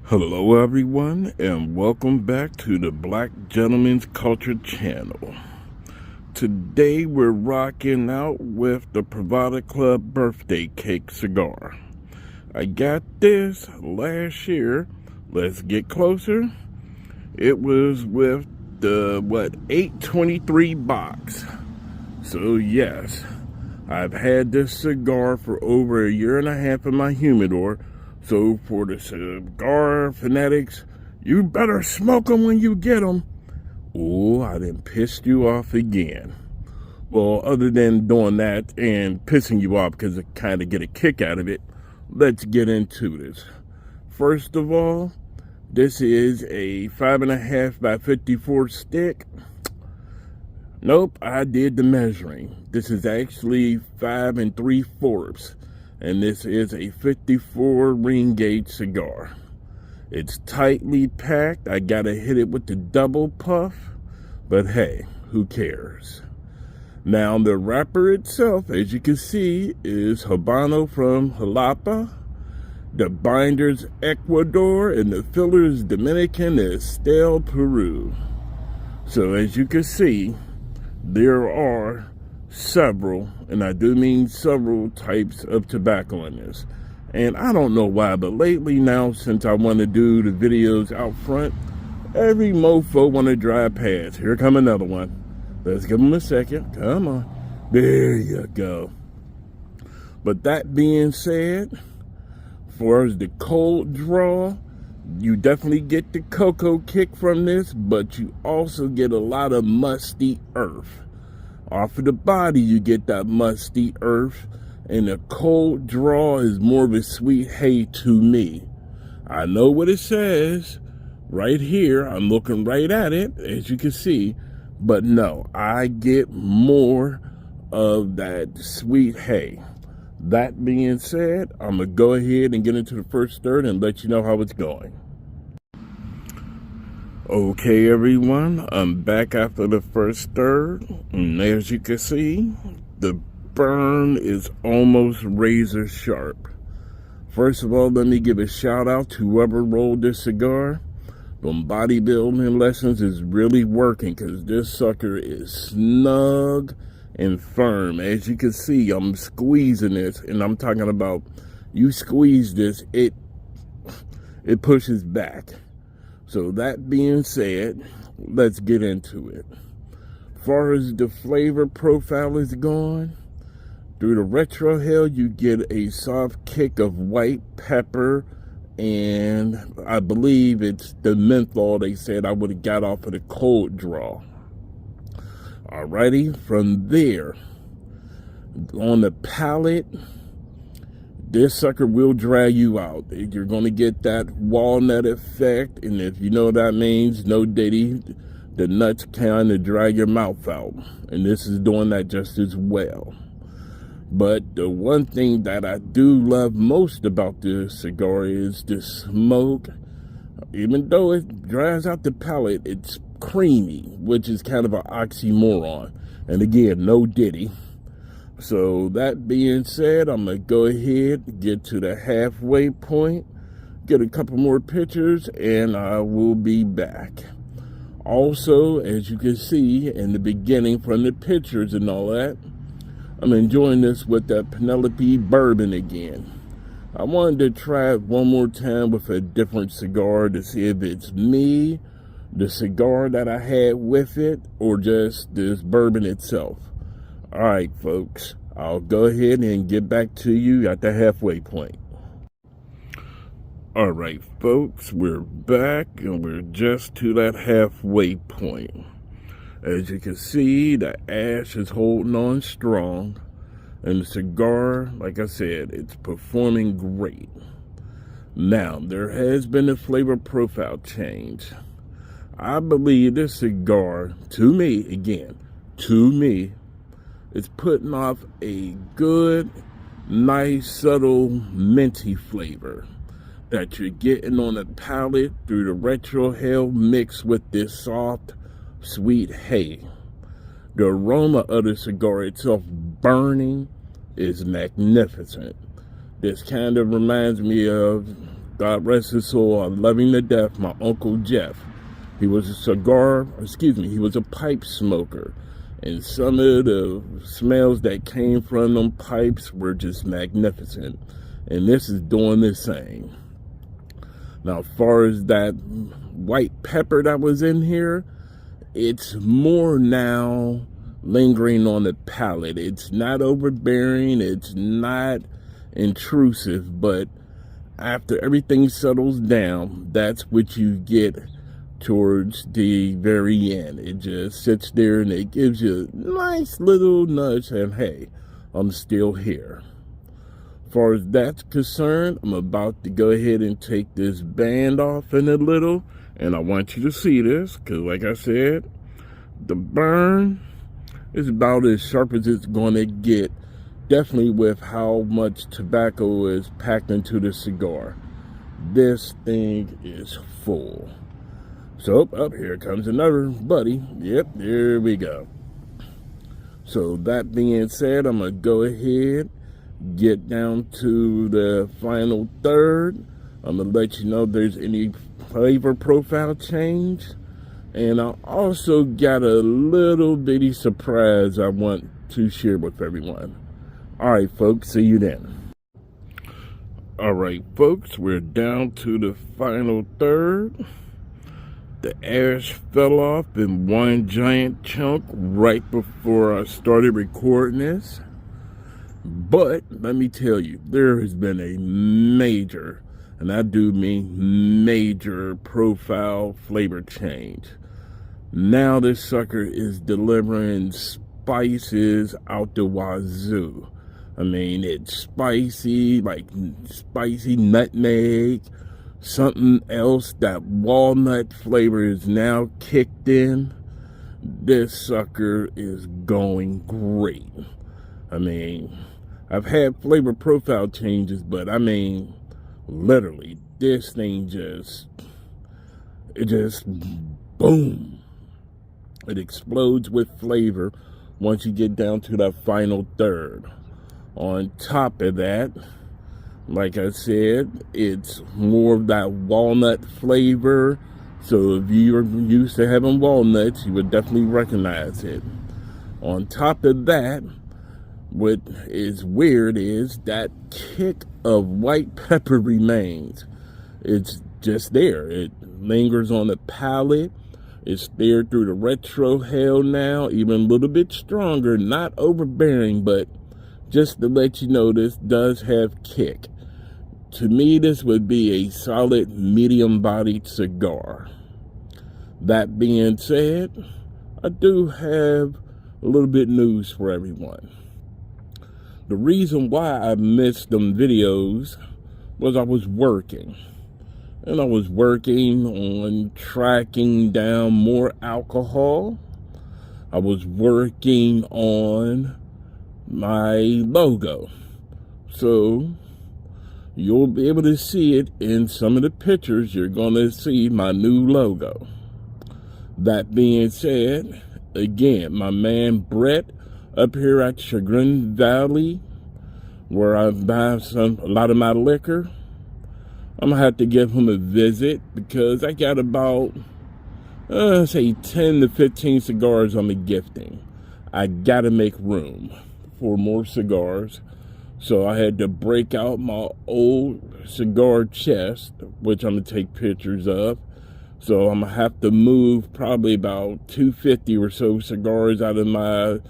Hello everyone, and welcome back to the Black Gentleman's Culture channel. Today we're rocking out with the Privada Club birthday cake cigar. I got this last year. Let's get closer. It was with the 823 box. So yes, I've had this cigar for over a year and a half in my humidor. So for the cigar fanatics, you better smoke them when you get them. Oh, I done pissed you off again. Well, other than doing that and pissing you off because I kind of get a kick out of it, let's get into this. First of all, this is a 5.5 by 54 stick. Nope, I did the measuring. This is actually 5 3/4. And this is a 54 ring gauge cigar. It's tightly packed. I gotta hit it with the double puff, but hey, who cares? Now the wrapper itself, as you can see, is Habano from Jalapa. The binder's Ecuador, and the filler is Dominican Estel, Peru. So as you can see, there are several, and I do mean several types of tobacco in this. And I don't know why, but lately now, since I want to do the videos out front, every mofo want to drive past. Here come another one. Let's give them a second. Come on. There you go. But that being said, as far as the cold draw, you definitely get the cocoa kick from this, but you also get a lot of musty earth. Off of the body, you get that musty earth, and the cold draw is more of a sweet hay to me. I know what it says right here. I'm looking right at it, as you can see, but no, I get more of that sweet hay. That being said, I'm going to go ahead and get into the first third and let you know how it's going. Okay everyone, I'm back after the first third, and as you can see, the burn is almost razor sharp. First of all, let me give a shout out to whoever rolled this cigar. From bodybuilding lessons is really working, because this sucker is snug and firm. As you can see, I'm squeezing this, and I'm talking about you squeeze this, it pushes back. So that being said, let's get into it. As far as the flavor profile is going, through the retro hell, you get a soft kick of white pepper, and I believe it's the menthol they said I would have got off of the cold draw. Alrighty, from there, on the palate, this sucker will dry you out. You're going to get that walnut effect, and if you know what that means, no diddy, the nuts kind of dry your mouth out, and this is doing that just as well. But the one thing that I do love most about this cigar is the smoke. Even though it dries out the palate, it's creamy, which is kind of an oxymoron. And again, no diddy. So that being said, I'm going to go ahead and get to the halfway point, get a couple more pictures, and I will be back. Also, as you can see in the beginning from the pictures and all that, I'm enjoying this with that Penelope Bourbon again. I wanted to try it one more time with a different cigar to see if it's me, the cigar that I had with it, or just this bourbon itself. Alright folks, I'll go ahead and get back to you at the halfway point. Alright folks, we're back and we're just to that halfway point. As you can see, the ash is holding on strong, and the cigar, like I said, it's performing great. Now, there has been a flavor profile change. I believe this cigar, to me, again, to me, it's putting off a good, nice, subtle, minty flavor that you're getting on the palate through the retro hell mixed with this soft, sweet hay. The aroma of the cigar itself burning is magnificent. This kind of reminds me of God rest his soul, I love him to death, my Uncle Jeff. He was he was a pipe smoker. And some of the smells that came from them pipes were just magnificent. And this is doing the same. Now, as far as that white pepper that was in here, it's more now lingering on the palate. It's not overbearing, it's not intrusive, but after everything settles down, that's what you get towards the very end. It just sits there and it gives you a nice little nudge and hey, I'm still here. As far as that's concerned, I'm about to go ahead and take this band off in a little, and I want you to see this because like I said, the burn is about as sharp as it's going to get, definitely with how much tobacco is packed into the cigar. This thing is full. So up here comes another buddy. Yep, there we go. So that being said, I'm going to go ahead, get down to the final third. I'm going to let you know if there's any flavor profile change. And I also got a little bitty surprise I want to share with everyone. All right, folks, see you then. All right, folks, we're down to the final third. The ash fell off in one giant chunk right before I started recording this. But let me tell you, there has been a major, and I do mean major, profile flavor change. Now this sucker is delivering spices out the wazoo. I mean, it's spicy, like spicy nutmeg, something else. That walnut flavor is now kicked in. This sucker is going great. I mean, I've had flavor profile changes, but I mean, literally, this thing just boom. It explodes with flavor once you get down to that final third. On top of that, like I said, it's more of that walnut flavor. So if you're used to having walnuts, you would definitely recognize it. On top of that, what is weird is that kick of white pepper remains. It's just there. It lingers on the palate. It's there through the retrohale now, even a little bit stronger, not overbearing, but just to let you know, this does have kick. To me, this would be a solid medium-bodied cigar. That being said, I do have a little bit news for everyone. The reason why I missed them videos was I was working. And I was working on tracking down more alcohol. I was working on my logo. So you'll be able to see it in some of the pictures. You're going to see my new logo. That being said, again, my man Brett up here at Chagrin Valley, where I buy a lot of my liquor, I'm going to have to give him a visit because I got about, say 10 to 15 cigars I'm gifting. I got to make room for more cigars. So I had to break out my old cigar chest, which I'm going to take pictures of. So I'm going to have to move probably about 250 or so cigars out of my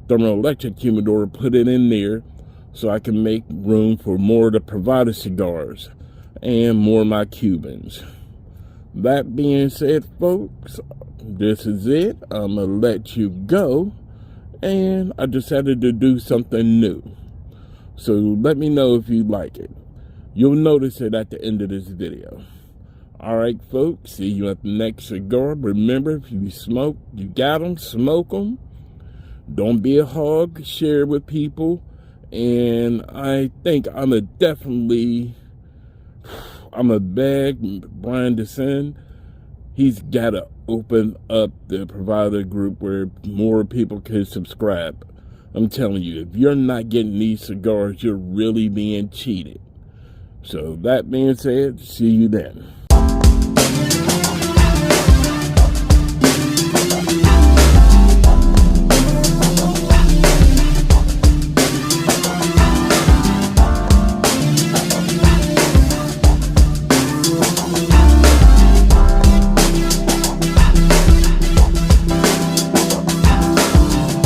thermoelectric humidor, put it in there so I can make room for more of the Privada cigars and more of my Cubans. That being said, folks, this is it. I'm going to let you go. And I decided to do something new. So let me know if you like it. You'll notice it at the end of this video. Alright, folks, see you at the next cigar. Remember, if you smoke, you got them, smoke them. Don't be a hog, share with people. And I think I'm a beg Brian DeSen. He's got to open up the Privada group where more people can subscribe. I'm telling you, if you're not getting these cigars, you're really being cheated. So that being said, see you then.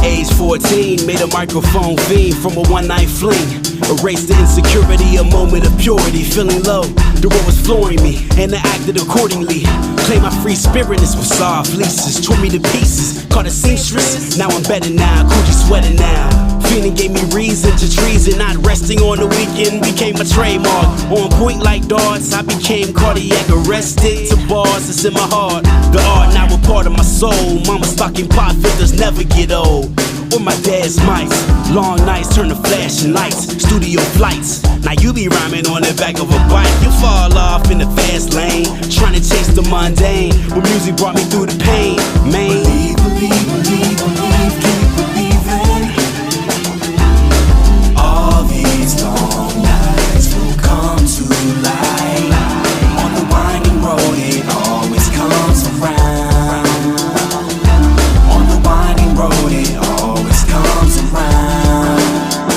Age 14, made a microphone fiend from a one-night fling. Erased the insecurity, a moment of purity. Feeling low, the world was flooring me, and I acted accordingly. Claimed my free spirit, this was soft leases. Tore me to pieces, caught a seamstress. Now I'm better now, coochie sweating now. Feeling gave me reason to treason. Not resting on the weekend became a trademark. On point like darts, I became cardiac arrested. To bars that's in my heart. The art now a part of my soul. Mama stocking pot filters never get old. Or my dad's mics. Long nights turn to flashing lights. Studio flights. Now you be rhyming on the back of a bike. You fall off in the fast lane, trying to chase the mundane. When music brought me through the pain.